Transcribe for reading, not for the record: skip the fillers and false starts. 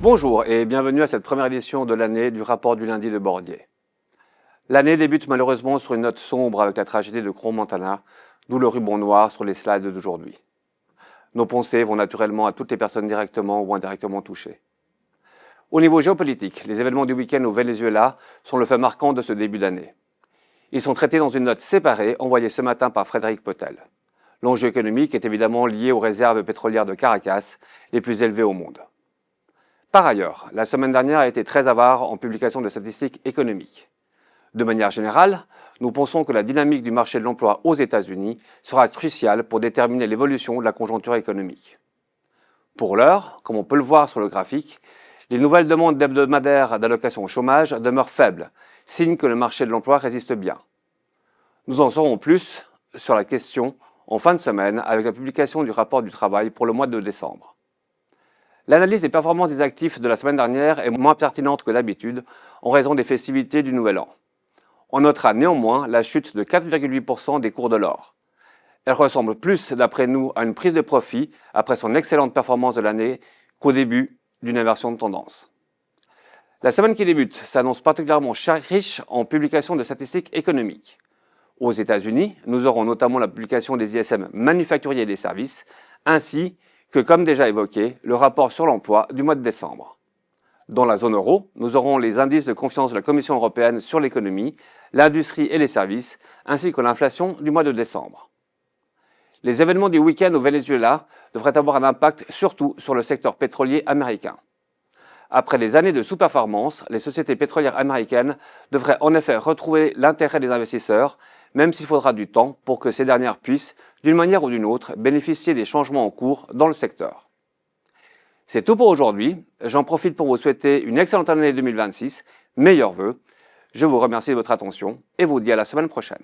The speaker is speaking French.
Bonjour et bienvenue à cette première édition de l'année du rapport du lundi de Bordier. L'année débute malheureusement sur une note sombre avec la tragédie de Crans-Montana, d'où le ruban noir sur les slides d'aujourd'hui. Nos pensées vont naturellement à toutes les personnes directement ou indirectement touchées. Au niveau géopolitique, les événements du week-end au Venezuela sont le fait marquant de ce début d'année. Ils sont traités dans une note séparée envoyée ce matin par Frédéric Potel. L'enjeu économique est évidemment lié aux réserves pétrolières de Caracas, les plus élevées au monde. Par ailleurs, la semaine dernière a été très avare en publication de statistiques économiques. De manière générale, nous pensons que la dynamique du marché de l'emploi aux États-Unis sera cruciale pour déterminer l'évolution de la conjoncture économique. Pour l'heure, comme on peut le voir sur le graphique, les nouvelles demandes hebdomadaires d'allocation au chômage demeurent faibles, signe que le marché de l'emploi résiste bien. Nous en saurons plus sur la question en fin de semaine avec la publication du rapport du travail pour le mois de décembre. L'analyse des performances des actifs de la semaine dernière est moins pertinente que d'habitude en raison des festivités du Nouvel An. On notera néanmoins la chute de 4,8% des cours de l'or. Elle ressemble plus, d'après nous, à une prise de profit après son excellente performance de l'année qu'au début d'une inversion de tendance. La semaine qui débute s'annonce particulièrement riche en publications de statistiques économiques. Aux États-Unis, nous aurons notamment la publication des ISM manufacturiers et des services, ainsi que, comme déjà évoqué, le rapport sur l'emploi du mois de décembre. Dans la zone euro, nous aurons les indices de confiance de la Commission européenne sur l'économie, l'industrie et les services, ainsi que l'inflation du mois de décembre. Les événements du week-end au Venezuela devraient avoir un impact surtout sur le secteur pétrolier américain. Après les années de sous-performance, les sociétés pétrolières américaines devraient en effet retrouver l'intérêt des investisseurs, même s'il faudra du temps pour que ces dernières puissent, d'une manière ou d'une autre, bénéficier des changements en cours dans le secteur. C'est tout pour aujourd'hui. J'en profite pour vous souhaiter une excellente année 2026, meilleurs vœux. Je vous remercie de votre attention et vous dis à la semaine prochaine.